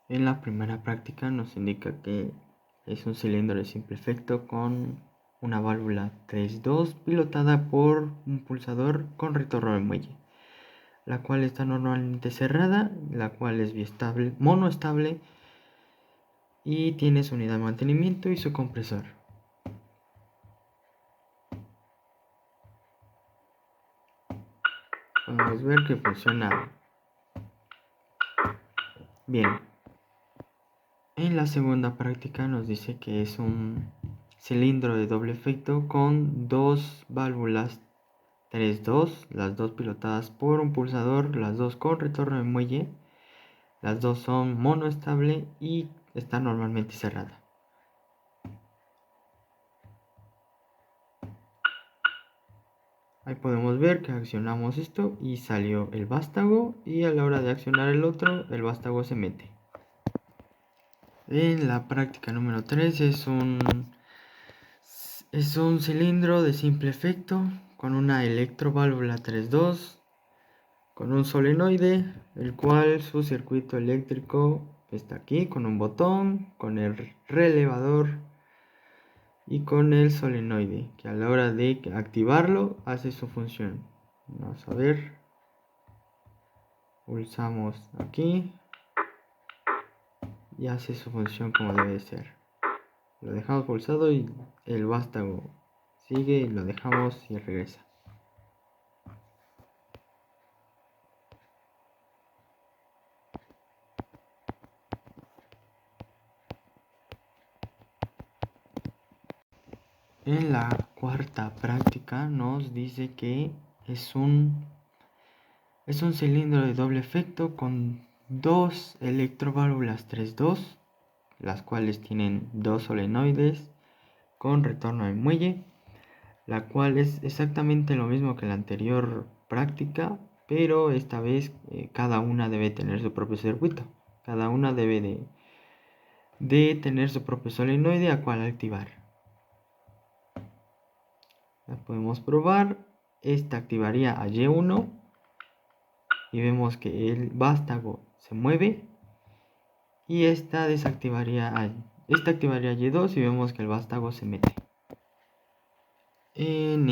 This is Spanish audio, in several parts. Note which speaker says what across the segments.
Speaker 1: En la primera práctica nos indica que es un cilindro de simple efecto con una válvula 3-2 pilotada por un pulsador con retorno de muelle, la cual está normalmente cerrada, la cual es biestable, monoestable y tiene su unidad de mantenimiento y su compresor. Podemos ver que funciona bien. En la segunda práctica nos dice que es un cilindro de doble efecto con dos válvulas 3-2, las dos pilotadas por un pulsador, las dos con retorno de muelle, las dos son monoestable y está normalmente cerrada. Ahí podemos ver que accionamos esto y salió el vástago, y a la hora de accionar el otro, el vástago se mete. En la práctica número 3 es un cilindro de simple efecto con una electroválvula 3-2 con un solenoide, el cual su circuito eléctrico está aquí con un botón, con el relevador y con el solenoide, que a la hora de activarlo hace su función. Vamos a ver, pulsamos aquí y hace su función como debe ser. Lo dejamos pulsado y el vástago sigue, y lo dejamos y regresa. En la cuarta práctica nos dice que es un cilindro de doble efecto con dos electroválvulas 3-2, las cuales tienen dos solenoides con retorno de muelle, la cual es exactamente lo mismo que la anterior práctica, pero esta vez cada una debe tener su propio circuito. Cada una debe de tener su propio solenoide a cual activar. La podemos probar. Esta activaría a Y1 y vemos que el vástago se mueve, y esta activaría a Y2 y vemos que el vástago se mete. En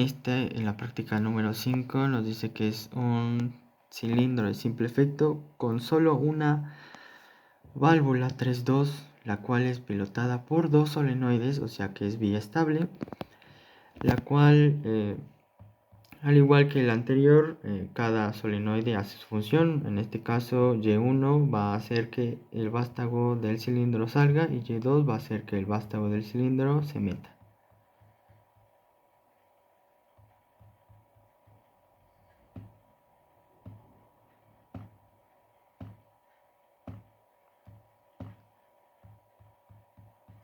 Speaker 1: la práctica número 5 nos dice que es un cilindro de simple efecto con solo una válvula 3-2, la cual es pilotada por dos solenoides, o sea que es biestable, la cual al igual que el anterior, cada solenoide hace su función. En este caso, Y1 va a hacer que el vástago del cilindro salga y Y2 va a hacer que el vástago del cilindro se meta.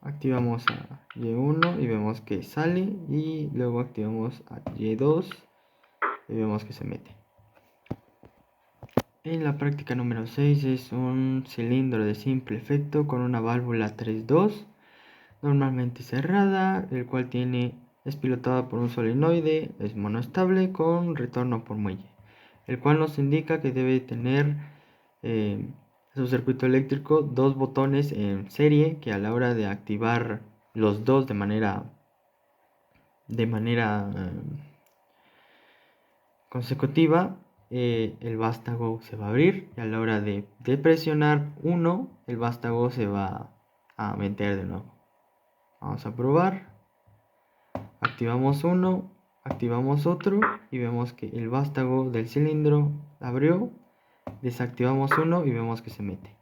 Speaker 1: Activamos a Y1 y vemos que sale, y luego activamos a Y2 y vemos que se mete. En la práctica número 6 es un cilindro de simple efecto con una válvula 3-2 normalmente cerrada, el cual es pilotada por un solenoide, es monoestable con retorno por muelle, el cual nos indica que debe tener su circuito eléctrico dos botones en serie, que a la hora de activar los dos de manera consecutiva, el vástago se va a abrir, y a la hora de presionar uno, el vástago se va a meter de nuevo. Vamos a probar. Activamos uno, activamos otro y vemos que el vástago del cilindro abrió. Desactivamos uno y vemos que se mete.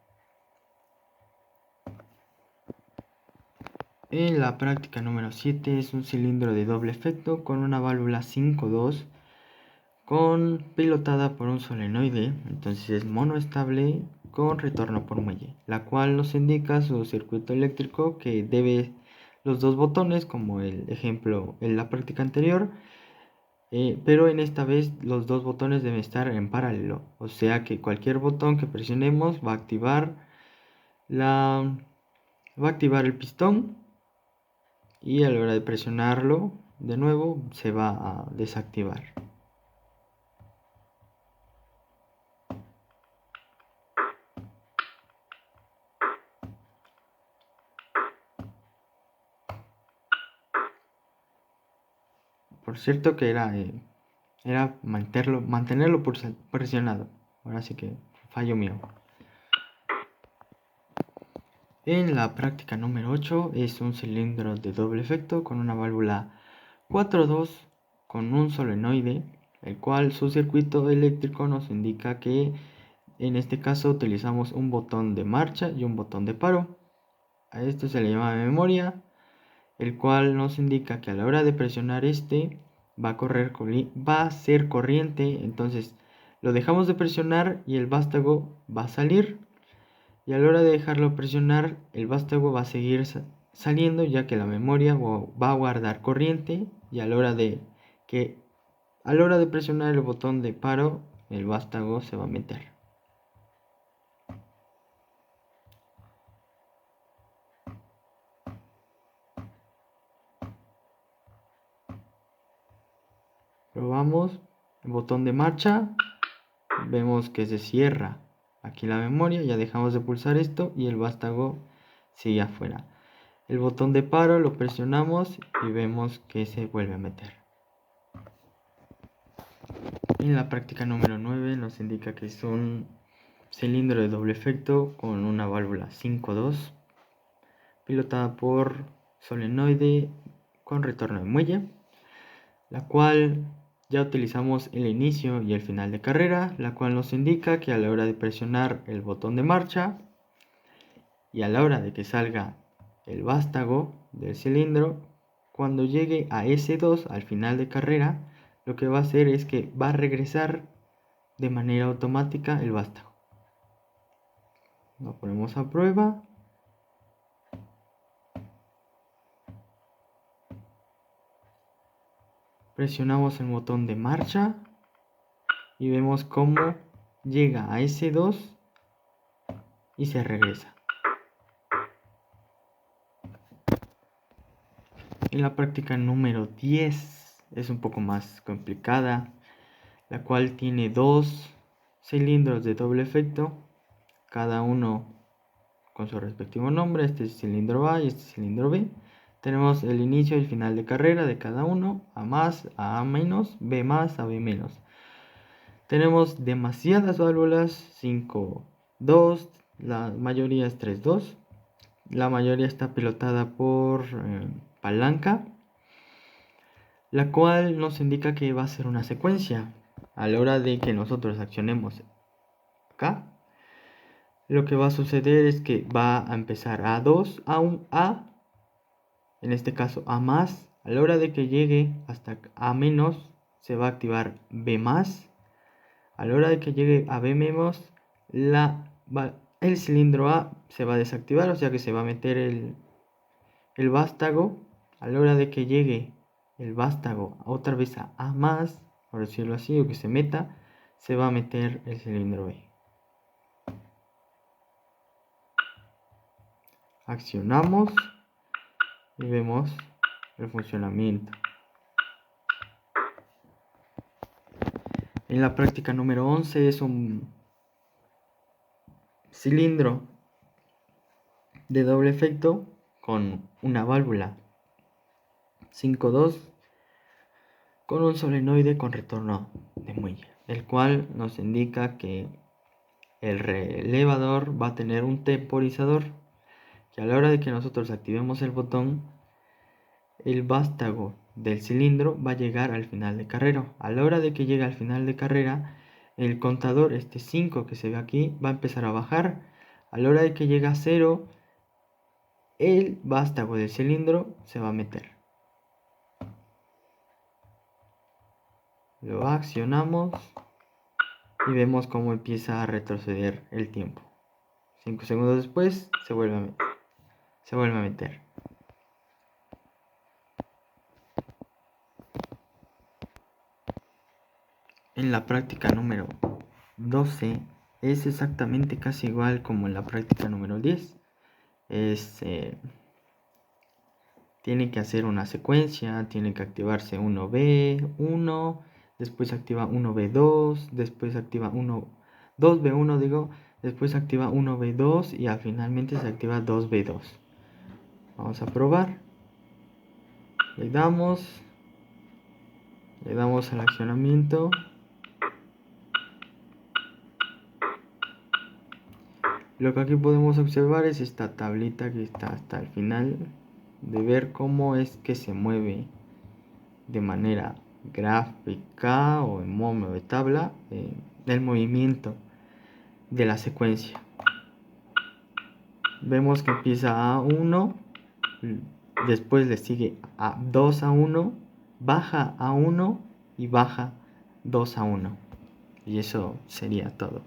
Speaker 1: En la práctica número 7 es un cilindro de doble efecto con una válvula 5-2 pilotada por un solenoide, entonces es monoestable con retorno por muelle, la cual nos indica su circuito eléctrico, que debe los dos botones como el ejemplo en la práctica anterior, pero en esta vez los dos botones deben estar en paralelo, o sea que cualquier botón que presionemos va a activar el pistón, y a la hora de presionarlo de nuevo se va a desactivar. Por cierto que era mantenerlo presionado. Ahora sí que fallo mío. En la práctica número 8 es un cilindro de doble efecto con una válvula 4.2 con un solenoide, el cual su circuito eléctrico nos indica que en este caso utilizamos un botón de marcha y un botón de paro. A esto se le llama memoria, el cual nos indica que a la hora de presionar va a ser corriente. Entonces lo dejamos de presionar y el vástago va a salir, y a la hora de dejarlo presionar el vástago va a seguir saliendo, ya que la memoria va a guardar corriente, y a la hora de presionar el botón de paro el vástago se va a meter. Probamos el botón de marcha, vemos que se cierra aquí la memoria, ya dejamos de pulsar esto y el vástago sigue afuera. El botón de paro lo presionamos y vemos que se vuelve a meter. En la práctica número 9 nos indica que es un cilindro de doble efecto con una válvula 5.2 pilotada por solenoide con retorno de muelle, la cual ya utilizamos el inicio y el final de carrera, la cual nos indica que a la hora de presionar el botón de marcha y a la hora de que salga el vástago del cilindro, cuando llegue a S2 al final de carrera, lo que va a hacer es que va a regresar de manera automática el vástago. Lo ponemos a prueba. Presionamos el botón de marcha y vemos cómo llega a S2 y se regresa. En la práctica número 10 es un poco más complicada, la cual tiene dos cilindros de doble efecto, cada uno con su respectivo nombre. Este es cilindro A y este es cilindro B. Tenemos el inicio y el final de carrera de cada uno, A más, a A menos, B más, a B menos. Tenemos demasiadas válvulas, 5.2, la mayoría es 3.2. La mayoría está pilotada por palanca, la cual nos indica que va a ser una secuencia. A la hora de que nosotros accionemos acá, lo que va a suceder es que va a empezar A2, a un A, en este caso A más. A la hora de que llegue hasta A menos, se va a activar B más. A la hora de que llegue a B menos, el cilindro A se va a desactivar, o sea que se va a meter el vástago. A la hora de que llegue el vástago otra vez a A más, por decirlo así, o que se meta, se va a meter el cilindro B. Accionamos y vemos el funcionamiento. En la práctica número 11 es un cilindro de doble efecto con una válvula 5.2 con un solenoide con retorno de muelle, el cual nos indica que el relevador va a tener un temporizador, que a la hora de que nosotros activemos el botón, el vástago del cilindro va a llegar al final de carrera. A la hora de que llegue al final de carrera, el contador, este 5 que se ve aquí, va a empezar a bajar. A la hora de que llegue a 0, el vástago del cilindro se va a meter. Lo accionamos y vemos cómo empieza a retroceder el tiempo. 5 segundos después se vuelve a meter. En la práctica número 12 es exactamente casi igual como en la práctica número 10. Tiene que hacer una secuencia, tiene que activarse 1B1, después activa 1B2, después activa 2B1 digo, después activa 1B2 y finalmente se activa 2B2. Vamos a probar. Le damos Le damos al accionamiento. Lo que aquí podemos observar es esta tablita que está hasta el final, de ver cómo es que se mueve de manera gráfica o en modo de tabla el movimiento de la secuencia. Vemos que empieza a 1, después le sigue a 2 a 1, baja a 1 y baja 2 a 1. Y eso sería todo.